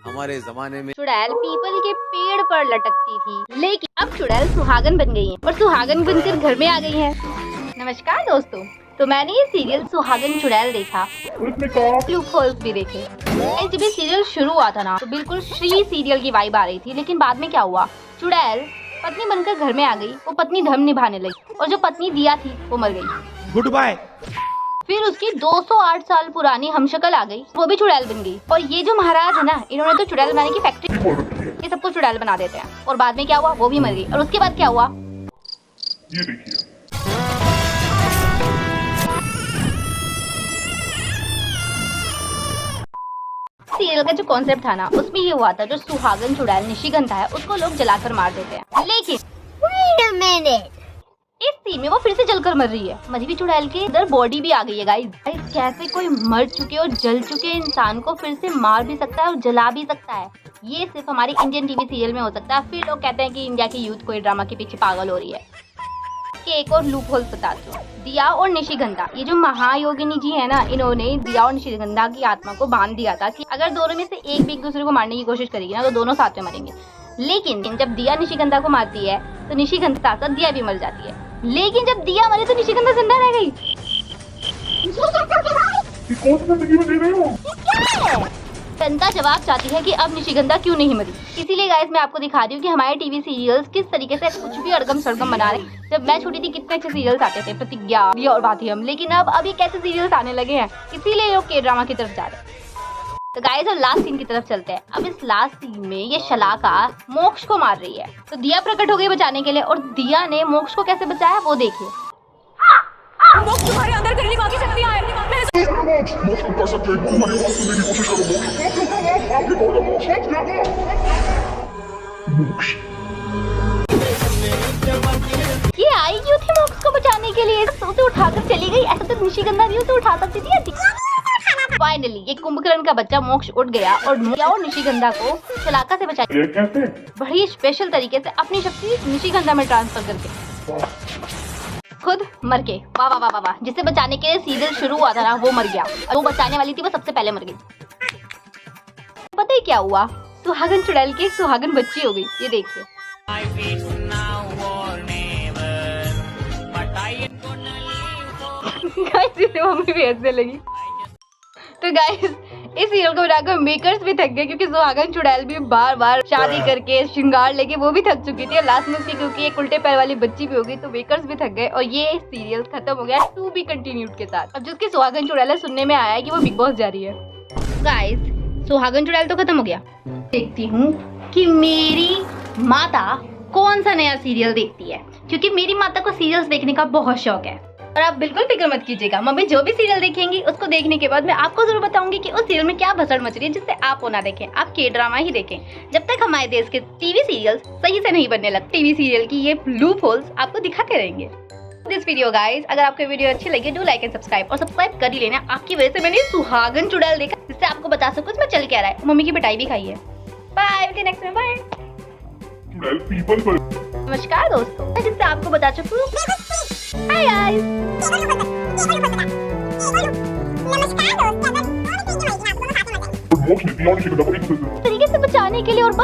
हमारे जमाने में चुड़ैल पीपल के पेड़ पर लटकती थी, लेकिन अब चुड़ैल सुहागन बन गई है और सुहागन बनकर घर में आ गई है। नमस्कार दोस्तों, तो मैंने ये सीरियल सुहागन चुड़ैल देखा, लूप होल्स भी देखे। जब ये सीरियल शुरू हुआ था ना, तो बिल्कुल श्री सीरियल की वाइब आ रही थी, लेकिन बाद में क्या हुआ, चुड़ैल पत्नी बनकर घर में आ गई, वो पत्नी धर्म निभाने लगी और जो पत्नी दिया थी वो मर गई। Goodbye. फिर उसकी 208 साल पुरानी हमशक्ल आ गई, वो भी चुड़ैल बन गई। और ये जो महाराज है ना, इन्होंने तो चुड़ैल बनाने की फैक्ट्री, ये सबको चुड़ैल बना देते हैं। और बाद में क्या हुआ, वो भी मर गई। और उसके बाद क्या हुआ, ये देखिए। सीरियल का जो कॉन्सेप्ट था ना, उसमें ये हुआ था, जो सुहागन चुड़ैल निशिगंधा है, उसको लोग जलाकर मार देते हैं। लेकिन wait a minute, इस सीन में वो फिर से जलकर मर रही है। मरी हुई चुड़ैल के अंदर बॉडी भी आ गई है गाइस। कैसे कोई मर चुके और जल चुके इंसान को फिर से मार भी सकता है और जला भी सकता है? ये सिर्फ हमारे इंडियन टीवी सीरियल में हो सकता है। फिर लोग कहते हैं कि इंडिया की यूथ कोई ड्रामा के पीछे पागल हो रही है। कि एक और लूप होल बताती हूँ, दिया और निशिगंधा, ये जो महायोगिनी जी है ना, इन्होंने दिया और निशिगंधा की आत्मा को बांध दिया था कि अगर दोनों में से एक भी एक दूसरे को मारने की कोशिश करेगी ना, तो दोनों साथ में मरेंगे। लेकिन जब दिया निशिगंधा को मारती है, तो निशिगंधा साथ दिया भी मर जाती है। लेकिन जब दिया मरी, तो निशिगंधा जिंदा रह गई। कौन सी जिंदगी में जी रहे हो? जनता जवाब चाहती है कि अब निशिगंधा क्यों नहीं मरी। इसीलिए गाइस मैं आपको दिखा रही हूँ कि हमारे टीवी सीरियल्स किस तरीके से कुछ भी अड़गम सड़गम बना रहे हैं। जब मैं छोटी थी कितने अच्छे सीरियल्स आते थे, प्रतिज्ञा और बाथीम, लेकिन अब अभी कैसे सीरियल्स आने लगे हैं, इसीलिए लोग के ड्रामा की तरफ जा रहे हैं। तो गाइस अब लास्ट सीन की तरफ चलते हैं। अब इस लास्ट सीन में ये शलाका मोक्ष को मार रही है, तो दिया प्रकट हो गई बचाने के लिए। और दिया ने मोक्ष को कैसे बचाया वो देखिए। मोक्ष तुम्हारे अंदर करने बाकी शक्तियां हैं। मोक्ष तुम कर सकते हो, हमारी बात सुनने की कोशिश करो। मोक्ष ये आई क्यों थी मोक्ष को बचाने के लिए? उसे उठाकर चली गई। ऐसा तो निशिगंधा भी उसे उठा सकती थी। फाइनली ये कुंभकर्ण का बच्चा मोक्ष उठ गया और निशिगंधा को शलाका से बचाया। ये कैसे? बड़ी स्पेशल तरीके से अपनी शक्ति निशिगंधा में ट्रांसफर करके खुद मर के, वाह वाह वाह वाह। जिसे बचाने के लिए सीरियल शुरू हुआ था ना, वो मर गया। और वो बचाने वाली थी, वो सबसे पहले मर गई। पता ही क्या हुआ, सुहागन चुड़ैल की एक सुहागन बच्ची हो गई। ये देखिए। मम्मी भी हंसने लगी। तो गाइस इस सीरियल को बनाकर मेकर्स भी थक गए, क्योंकि सुहागन चुड़ैल भी बार बार शादी करके श्रृंगार लेके वो भी थक चुकी थी। लास्ट में उसकी क्योंकि एक उल्टे पैर वाली बच्ची भी हो गई, तो मेकर्स भी थक गए और ये सीरियल खत्म हो गया टू बी कंटिन्यूड के साथ। अब जिसकी सुहागन चुड़ैल है, सुनने में आया है कि वो बिग बॉस जा रही है। गाइस सुहागन चुड़ैल तो खत्म हो गया। देखती हूँ कि मेरी माता कौन सा नया सीरियल देखती है, क्योंकि मेरी माता को सीरियल्स देखने का बहुत शौक है। और आप बिल्कुल फिक्र मत कीजिएगा, मम्मी जो भी सीरियल देखेंगी उसको देखने के बाद मैं आपको जरूर बताऊंगी कि उस सीरियल में क्या भसड़ मच रही है, जिससे आप वो ना देखें, आप के ड्रामा ही देखें। जब तक हमारे देश के टीवी सीरियल्स सही से नहीं बनने लगते, टीवी सीरियल की ये लूप होल्स आपको दिखाते रहेंगे। दिस वीडियो गाइस, अगर आपको वीडियो अच्छी लगी, डू लाइक एंड सब्सक्राइब। और सब्सक्राइब कर ही लेना, आपकी वजह से मैंने सुहागन चुड़ैल देखा, जिससे आपको बता सकूं इसमें चल क्या रहा है। मम्मी की पिटाई भी खाई है। बाय, नेक्स्ट में बाय। चुड़ैल पीपल पर। नमस्कार दोस्तों, मैं जिससे आपको बता सकूं। Hi guys. मोक्ष ने दिया और निशिगंधा को एक दूसरे से तरीके से बचाने के लिए और